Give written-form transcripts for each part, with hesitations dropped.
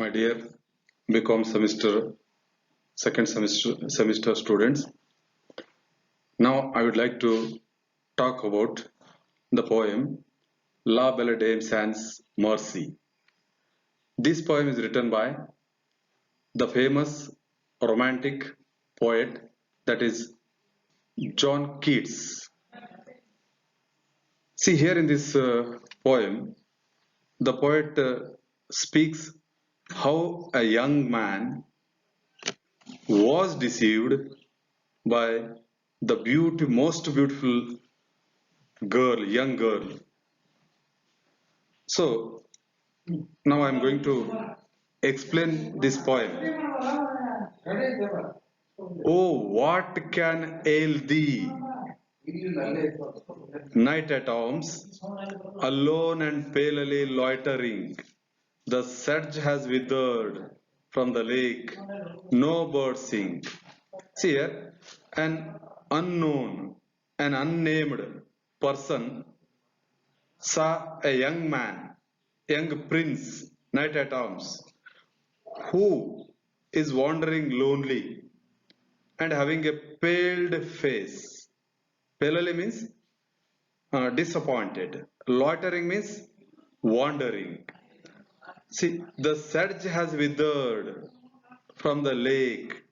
My dear BCom second semester students. Now I would like to talk about the poem La Belle Dame Sans Mercy. This poem is written by the famous romantic poet, that is John Keats. See, here in this poem, the poet speaks how a young man was deceived by the most beautiful young girl. So now I'm going to explain this poem. Oh, what can ail thee, night at arms, alone and palely loitering? The sedge has withered from the lake, no bird sing. See here, an unknown, an unnamed person saw a young prince, knight at arms, who is wandering lonely and having a paled face. Palely means disappointed. Loitering means wandering. See, the sedge has withered from the lake,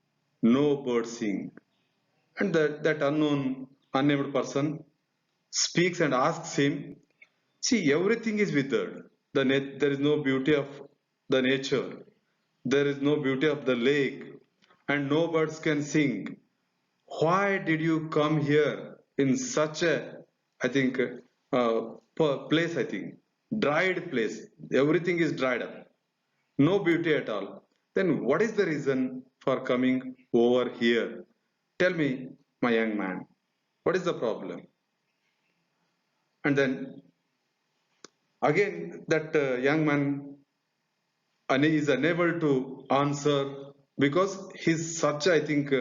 no bird sing. And that unnamed person speaks and asks him, see, everything is withered. There is no beauty of the nature. There is no beauty of the lake. And no birds can sing. Why did you come here in such a, I think, place, I think, dried place? Everything is dried up. No beauty at all. Then what is the reason for coming over here? Tell me, my young man, what is the problem? And then again, that young man is unable to answer because he's such, I think,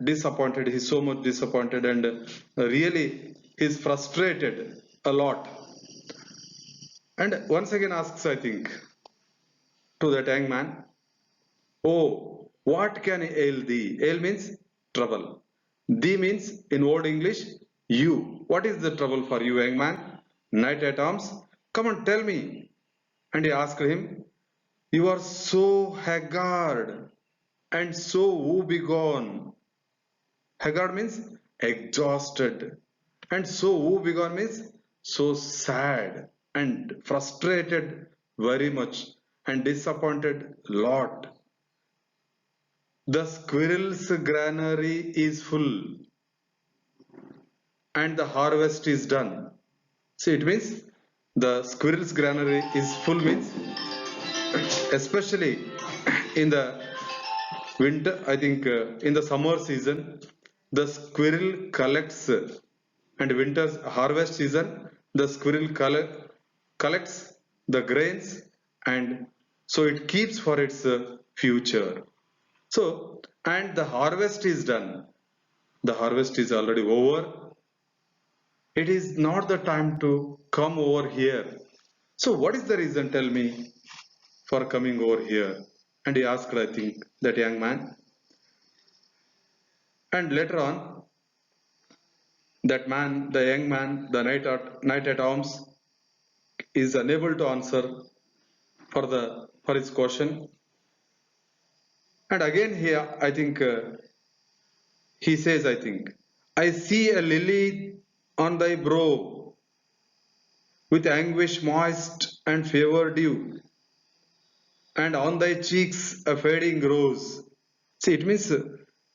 disappointed. He's so much disappointed and really he's frustrated a lot. And once again asks, I think, to that young man, oh, what can ail thee? Ail means trouble. Thee means in old English, you. What is the trouble for you, young man? Knight at arms? Come on, tell me. And he asked him, you are so haggard and so woebegone. Haggard means exhausted. And so woebegone means so sad and frustrated very much and disappointed lot. The squirrel's granary is full and the harvest is done. See, it means the squirrel's granary is full means especially in the winter, I think in the summer season, the squirrel collects and winter's harvest season, the squirrel collects the grains and so it keeps for its future. So, and the harvest is done. The harvest is already over. It is not the time to come over here. So what is the reason, tell me, for coming over here? And he asked, I think, that young man. And later on, that man, the young man, the knight at arms, is unable to answer for his question. And again here, I think, he says, I think, I see a lily on thy brow, with anguish moist and fever dew, and on thy cheeks a fading rose. See, it means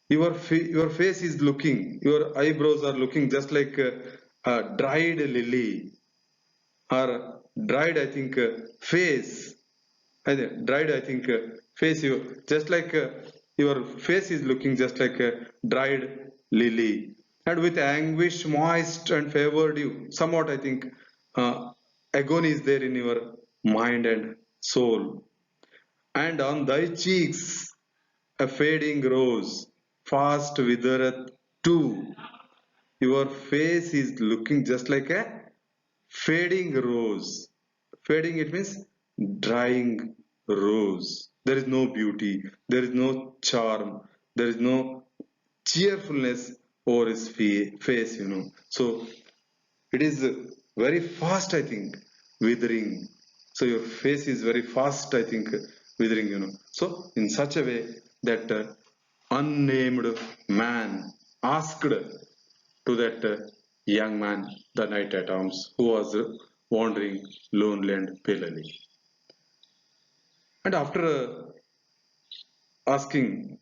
your face is looking, your eyebrows are looking just like a dried lily or dried, I think, face. Dried, I think, face. You just like your face is looking just like a dried lily, and with anguish moist and favored you. Somewhat, I think, agony is there in your mind and soul. And on thy cheeks a fading rose, fast withereth too. Your face is looking just like a fading rose. Fading, it means drying rose. There is no beauty, there is no charm, there is no cheerfulness over his face, So it is very fast, I think, withering. So your face is very fast, I think, withering, So in such a way that unnamed man asked to that young man, the knight at arms, who was wandering lonely and palely. And after asking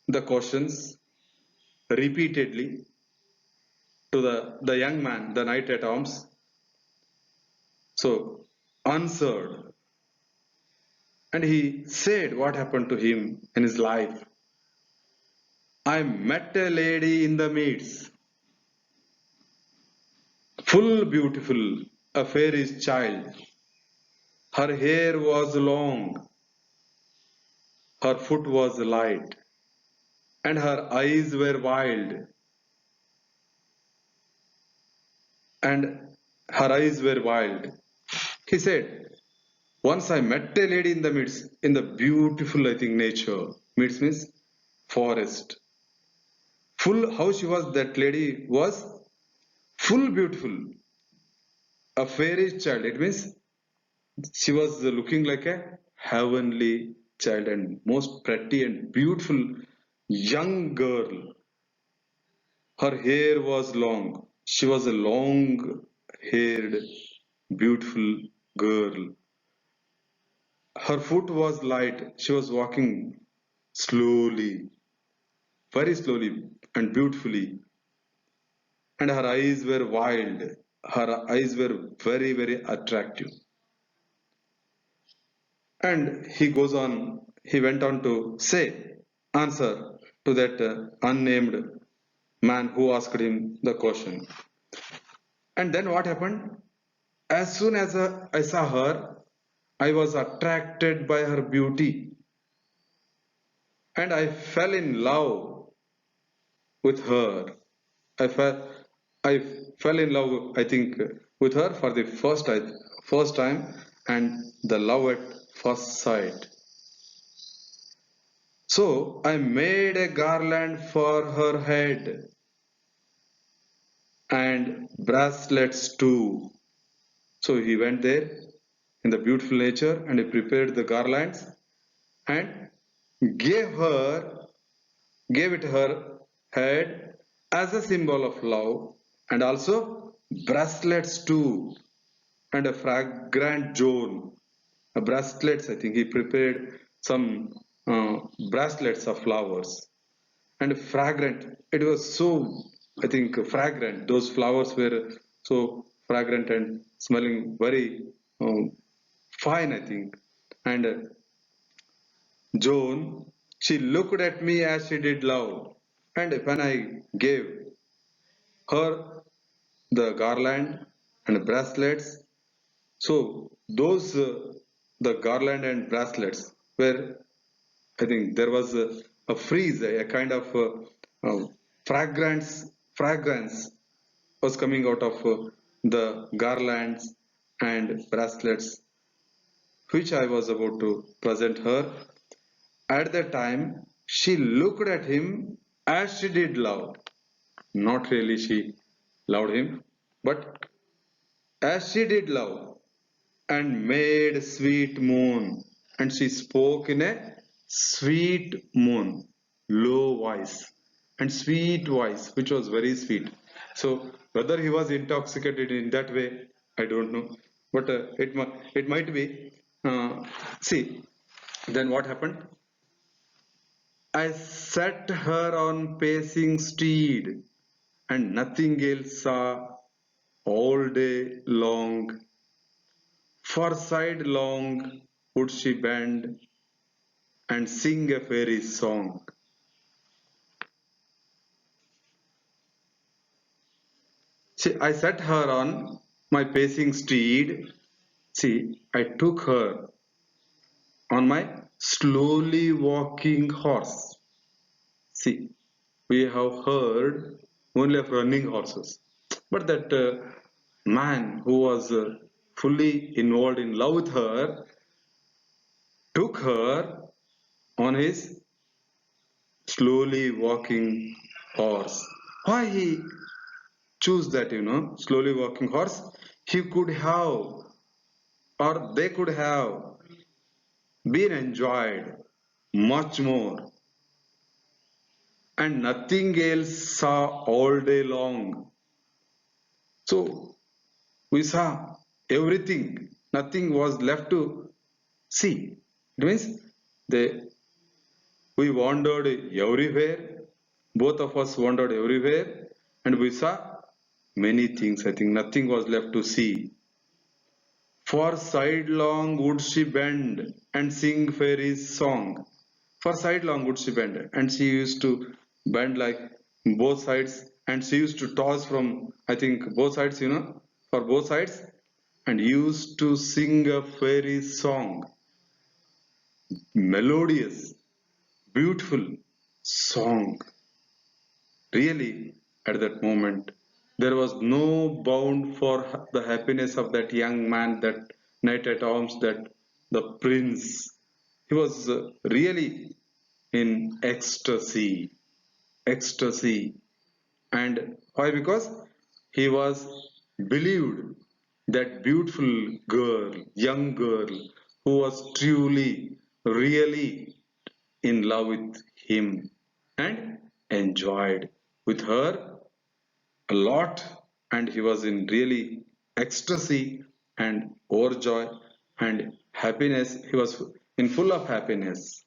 the questions repeatedly to the young man, the knight at arms, so answered, and he said what happened to him in his life. I met a lady in the midst, full beautiful, a fairish child. Her hair was long, her foot was light, and her eyes were wild, and her eyes were wild. He said, once I met a lady in the midst, in the beautiful, I think, nature. Midst means forest. Full, how she was, that lady was full beautiful, a fairy child. It means she was looking like a heavenly child and most pretty and beautiful young girl. Her hair was long. She was a long haired, beautiful girl. Her foot was light. She was walking slowly, very slowly and beautifully. And her eyes were wild. Her eyes were very, very attractive. And he went on to say, answer to that unnamed man who asked him the question. And then what happened? As soon as I saw her, I was attracted by her beauty and I fell in love with her. I fell, I fell in love, I think, with her for the first time, and the love at first sight. So I made a garland for her head and bracelets too. So he went there in the beautiful nature and he prepared the garlands and gave her gave it her head as a symbol of love, and also bracelets too, and a fragrant jewel. Bracelets, I think he prepared some bracelets of flowers and fragrant. It was so, I think, fragrant. Those flowers were so fragrant and smelling very fine, I think. And Joan, she looked at me as she did love. And when I gave her the garland and bracelets, so those the garland and bracelets were, I think, there was a freeze, a kind of fragrance was coming out of the garlands and bracelets which I was about to present her. At that time, she looked at him as she did love. Not really she loved him, but as she did love and made sweet moan. And she spoke in a sweet moan, low voice and sweet voice, which was very sweet. So whether he was intoxicated in that way, I don't know. But it might be. See, then what happened? I set her on pacing steed, and nothing else saw all day long. For sidelong would she bend and sing a fairy song. I set her on my pacing steed. See, I took her on my slowly walking horse. See, we have heard only of running horses, but that man who was fully involved in love with her, took her on his slowly walking horse. Why he choose that, slowly walking horse? He could have, or they could have been enjoyed much more, and nothing else saw all day long. So we saw everything, nothing was left to see. It means they we wandered everywhere, both of us wandered everywhere, and we saw many things. I think nothing was left to see. For sidelong would she bend and sing fairies' song. For sidelong would she bend, and she used to bend like both sides, and she used to toss from, I think, both sides, for both sides, and used to sing a fairy song, melodious, beautiful song. Really, at that moment, there was no bound for the happiness of that young man, that knight at arms, that the prince. He was really in ecstasy, ecstasy. And why? Because he was believed that beautiful girl, young girl, who was truly, really in love with him and enjoyed with her a lot, and he was in really ecstasy and overjoy and happiness. He was in full of happiness.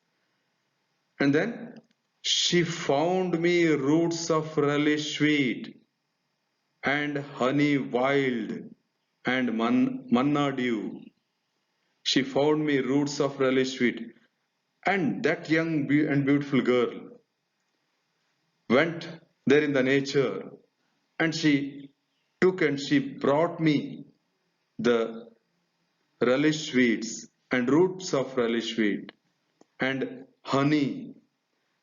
And then she found me roots of relish sweet and honey wild and manna dew. She found me roots of relish sweet. And that young and beautiful girl went there in the nature, and she took and she brought me the relish sweets and roots of relish sweet and honey,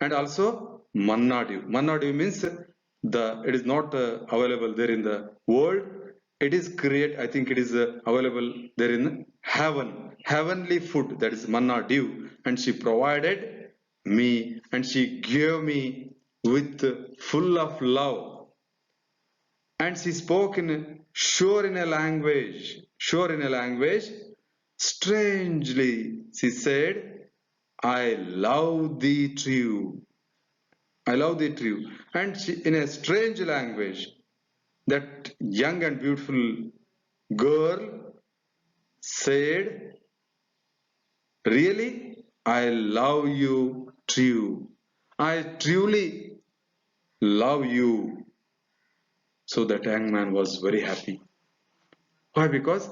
and also manna dew. Manna dew means it is not available there in the world. It is create. I think it is available there in heaven, heavenly food, that is manna dew, and she provided me and she gave me with full of love, and she spoke in sure in a language, sure in a language. Strangely, she said, I love thee true. I love thee true. And she, in a strange language, that young and beautiful girl said, really, I love you true. I truly love you. So that young man was very happy. Why? Because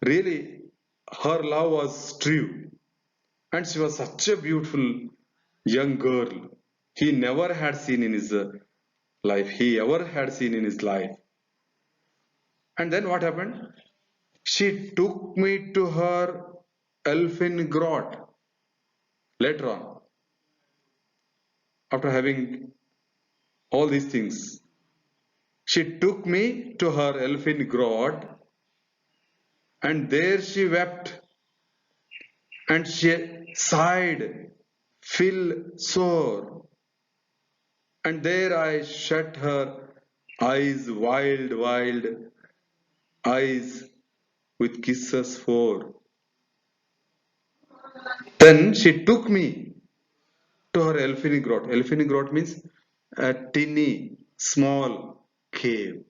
really, her love was true, and she was such a beautiful young girl. He never had seen in his life. He ever had seen in his life. And then what happened? She took me to her elfin grot later on, after having all these things. She took me to her elfin grot, and there she wept and she sighed, full sore. And there I shut her eyes, wild, wild eyes, with kisses for. Then she took me to her Elfini grot. Elfini grot means a tiny, small cave.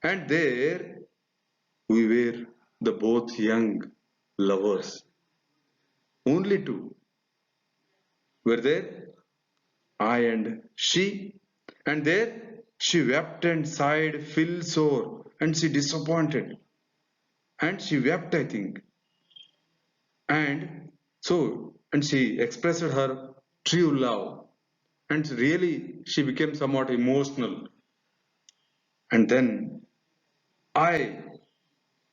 And there we were the both young lovers. Only two were there, I and she. And there she wept and sighed, full sore, and she disappointed. And she wept, I think. And so, and she expressed her true love. And really, she became somewhat emotional. And then I,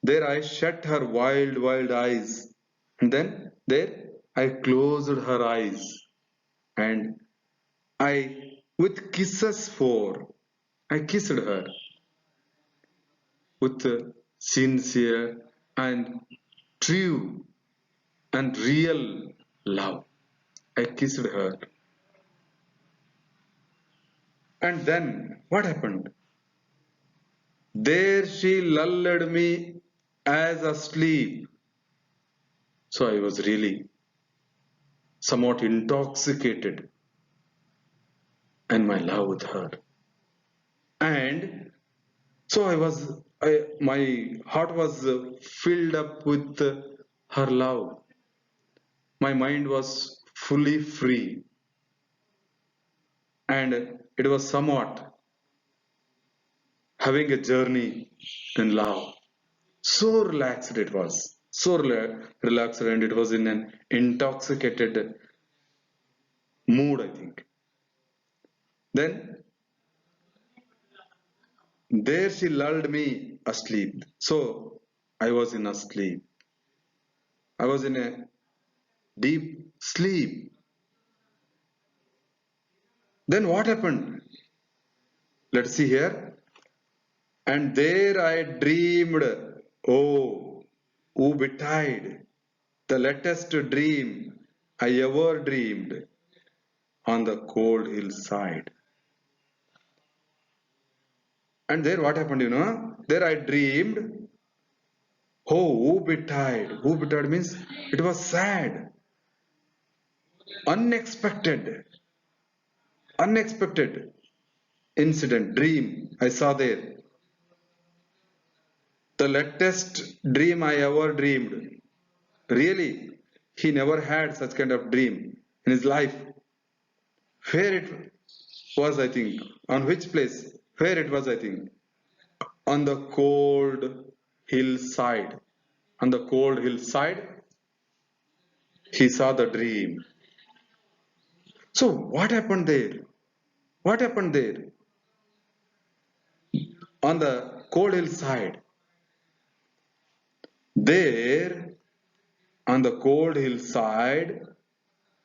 there I shut her wild, wild eyes. And then there I closed her eyes. And I, with kisses for, I kissed her with sincere and true and real love. I kissed her. And then what happened? There she lulled me as asleep. So I was really somewhat intoxicated in my love with her. And so my heart was filled up with her love. My mind was fully free, and it was somewhat having a journey in love. So relaxed it was, so relaxed, and it was in an intoxicated mood, I think. Then there she lulled me asleep. So I was in a sleep. I was in a deep sleep. Then what happened? Let's see here. And there I dreamed, oh, who betide, the latest dream I ever dreamed on the cold hillside. And there what happened, There I dreamed, oh, who betide. Who betide means it was sad, unexpected, unexpected incident, dream I saw there. The latest dream I ever dreamed. Really, he never had such kind of dream in his life. Where it was, I think, on which place? Where it was, I think, on the cold hillside. On the cold hillside, he saw the dream. So, what happened there? What happened there? On the cold hillside, there on the cold hillside,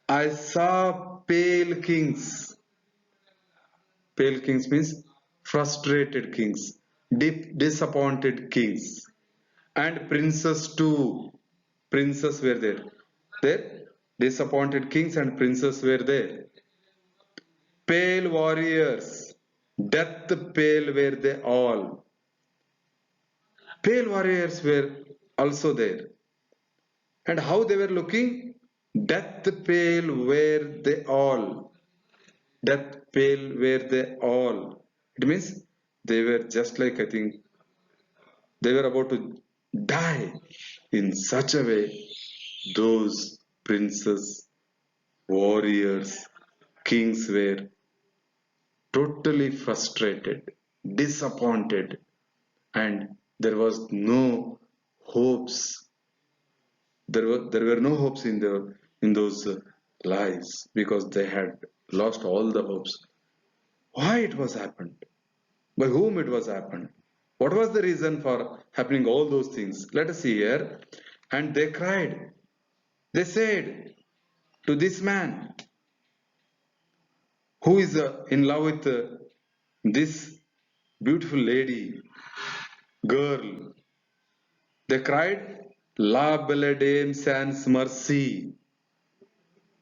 I saw pale kings. Pale kings means frustrated kings, disappointed kings, and princes too. Princes were there. There, disappointed kings and princes were there. Pale warriors, death pale were they all. Pale warriors were also there. And how they were looking? Death pale were they all. Death pale were they all. It means they were just like, I think, they were about to die in such a way. Those princes, warriors, kings were totally frustrated, disappointed, and there was no hopes. There were no hopes in those lives because they had lost all the hopes. Why it was happened? By whom it was happened? What was the reason for happening all those things? Let us see here. And they cried. They said to this man who is in love with this beautiful lady, girl. They cried, La belle dame sans mercy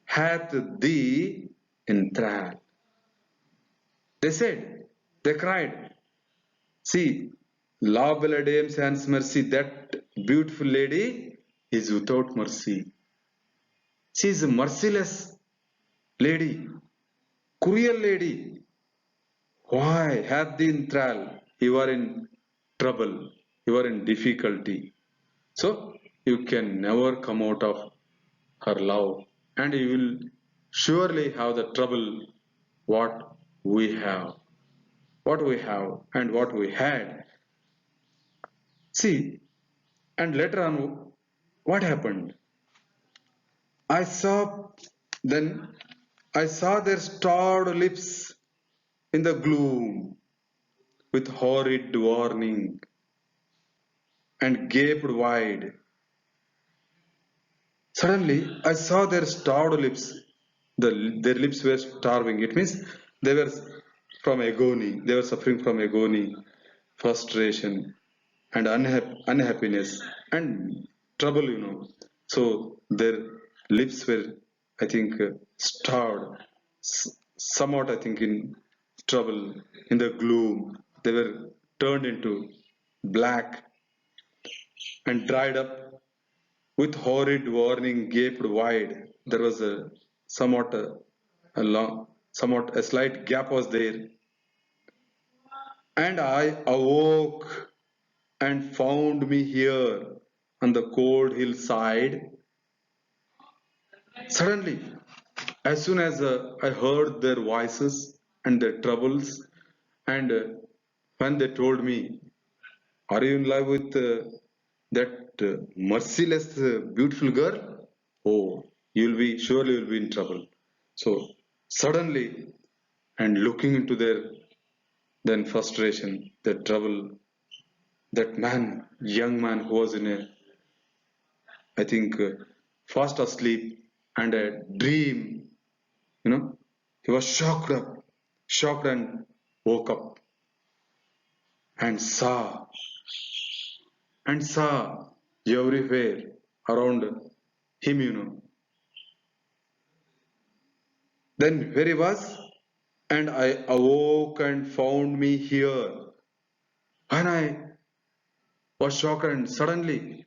hath thee in thrall. They said, they cried, see, La belle dame sans mercy, that beautiful lady is without mercy. She is a merciless lady, cruel lady. Why hath thee in thrall? You are in trouble, you are in difficulty. So you can never come out of her love, and you will surely have the trouble what we have, and what we had. See, and later on, what happened? I saw then I saw their starred lips in the gloom with horrid warning and gaped wide. Suddenly, I saw their starved lips. Their lips were starving. It means they were from agony. They were suffering from agony, frustration, and unhappiness and trouble. So Their lips were, I think, starved, somewhat, I think, in trouble, in the gloom. They were turned into black and dried up with horrid warning gaped wide. There was a somewhat a long, somewhat a slight gap was there, and I awoke and found me here on the cold hillside. Suddenly, as soon as I heard their voices and their troubles, and when they told me, "Are you in love with that merciless, beautiful girl?" Oh, you'll be surely you'll be in trouble. So suddenly, and looking into their then frustration, their trouble, that man, young man who was in a, I think, fast asleep and a dream, he was shocked and woke up and saw everywhere around him. Then where he was, and I awoke and found me here. When I was shocked and suddenly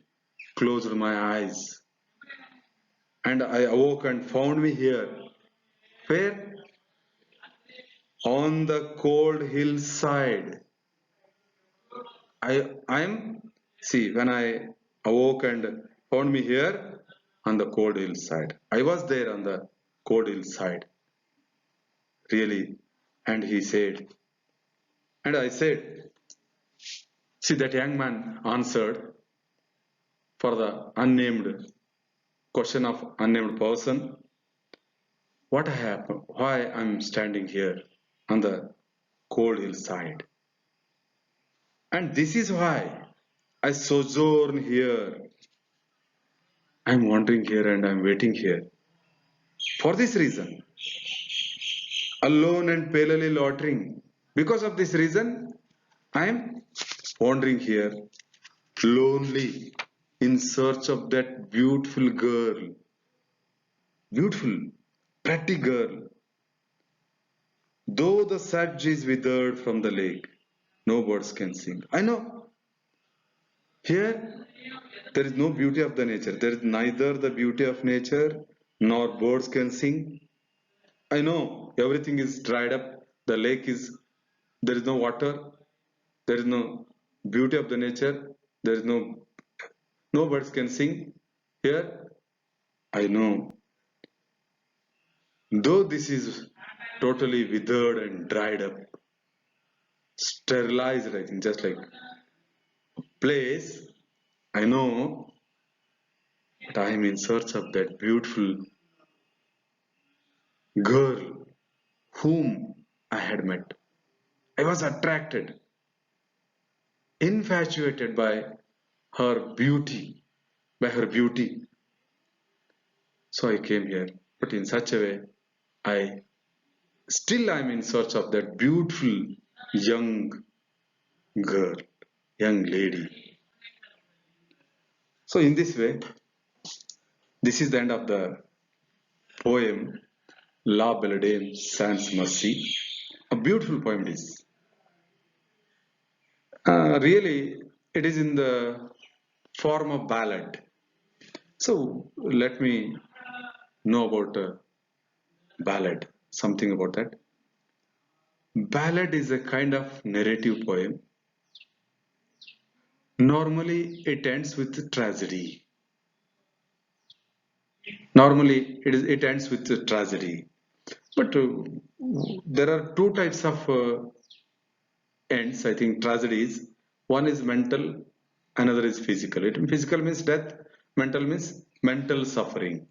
closed my eyes, and I awoke and found me here. Where? On the cold hillside. I'm see when I awoke and found me here on the cold hillside. I was there on the cold hillside, really. And he said, and I said, see, that young man answered for the unnamed question of unnamed person. What happened? Why I'm standing here on the cold hillside? And this is why I sojourn here. I'm wandering here and I'm waiting here. For this reason, alone and palely loitering. Because of this reason, I am wandering here, lonely, in search of that beautiful girl. Beautiful, pretty girl. Though the sedge is withered from the lake, no birds can sing. I know. Here, there is no beauty of the nature. There is neither the beauty of nature nor birds can sing. I know everything is dried up. The lake is, there is no water. There is no beauty of the nature. There is no birds can sing. Here, I know. Though this is totally withered and dried up, sterilized, I think, just like place, I know that I am in search of that beautiful girl whom I had met. I was attracted, infatuated by her beauty. So I came here, but in such a way, I still am in search of that beautiful young girl, young lady. So in this way, this is the end of the poem La Belle Dame Sans Merci. A beautiful poem it is. Really, it is in the form of ballad. So let me know about ballad, something about that. Ballad is a kind of narrative poem. Normally, it ends with tragedy. Normally, it ends with tragedy. But there are two types of ends, I think, tragedies. One is mental, another is physical. Physical means death, mental means mental suffering.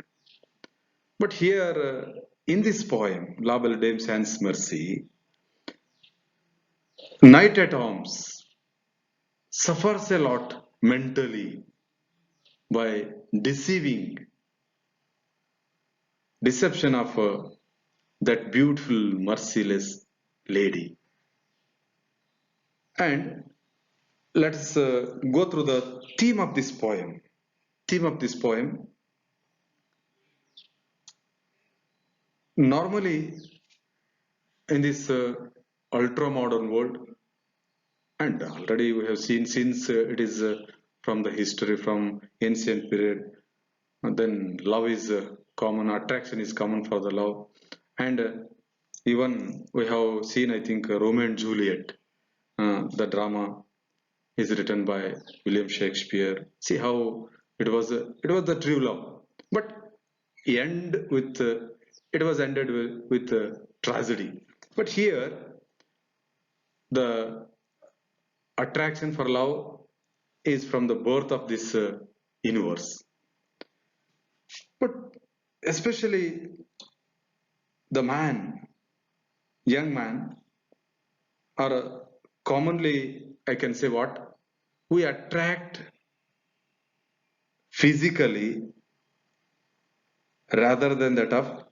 But here, in this poem, La Belle Dame Sans Merci, Knight at Arms suffers a lot mentally by deception of that beautiful, merciless lady. And let's go through the theme of this poem. Theme of this poem. Normally, in this ultra modern world, and already we have seen since it is from the history from ancient period, then love is common, attraction is common for the love, and even we have seen, I think, Romeo and Juliet, the drama is written by William Shakespeare. See how it was the true love, but end with it was ended with tragedy. But here, the attraction for love is from the birth of this universe. But especially the man, young man, are commonly, I can say what, we attract physically rather than that of,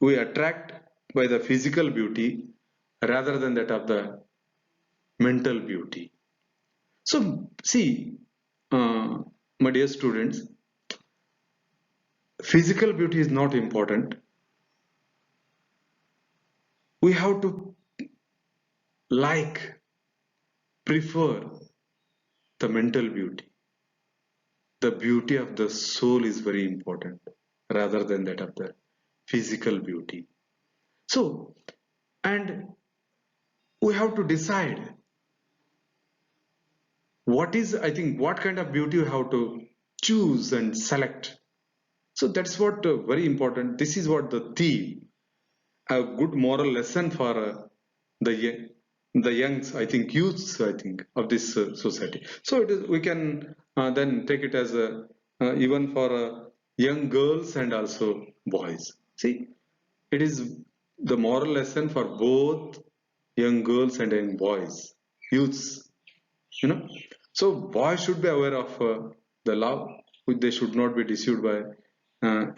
we attract by the physical beauty rather than that of the mental beauty. So, see, my dear students, physical beauty is not important. We have to like, prefer the mental beauty. The beauty of the soul is very important rather than that of the physical beauty. So, and we have to decide what is, I think, what kind of beauty you have to choose and select. So that's what very important. This is what the theme, a good moral lesson for the young, the youngs, I think, youths, I think, of this society. So it is, we can then take it as a even for young girls and also boys. See, it is the moral lesson for both young girls and young boys, youths, you know. So boys should be aware of the love. They should not be deceived by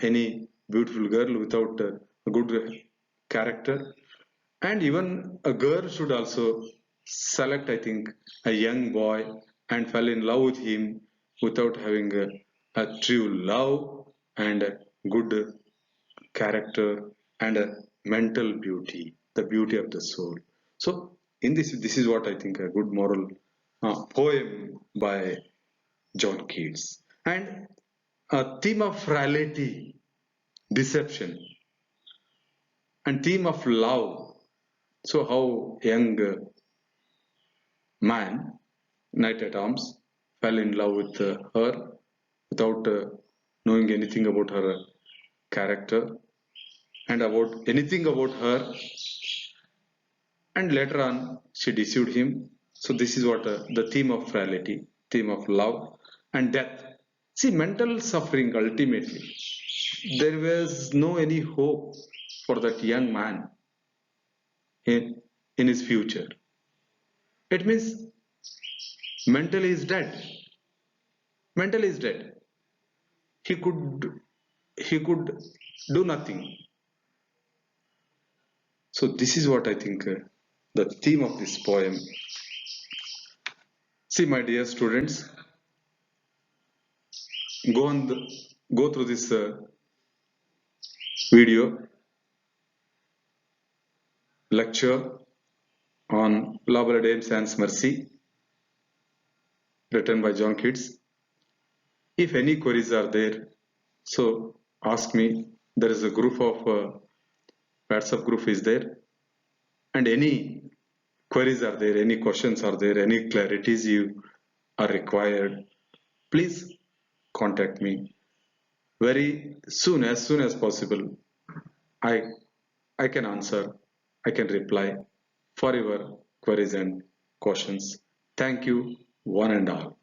any beautiful girl without a good character. And even a girl should also select, I think, a young boy and fall in love with him without having a true love and a good character and a mental beauty, the beauty of the soul. So in this is what I think a good moral poem by John Keats. And a theme of reality, deception, and theme of love. So how young man, knight at arms, fell in love with her without knowing anything about her character and about anything about her, and later on she deceived him. So this is what the theme of reality, theme of love and death. See, mental suffering, ultimately there was no any hope for that young man in his future. It means mentally is dead. Mentally is dead. He could he could do nothing. So this is what I think the theme of this poem. See, my dear students, go on go through this video lecture on Labour Dame Sans Mercy, written by John Keats. If any queries are there, so ask me. There is a group of WhatsApp group is there, and any queries are there, any questions are there, any clarities you are required, please contact me very soon as possible. I I can answer, I can reply for your queries and questions. Thank you, one and all.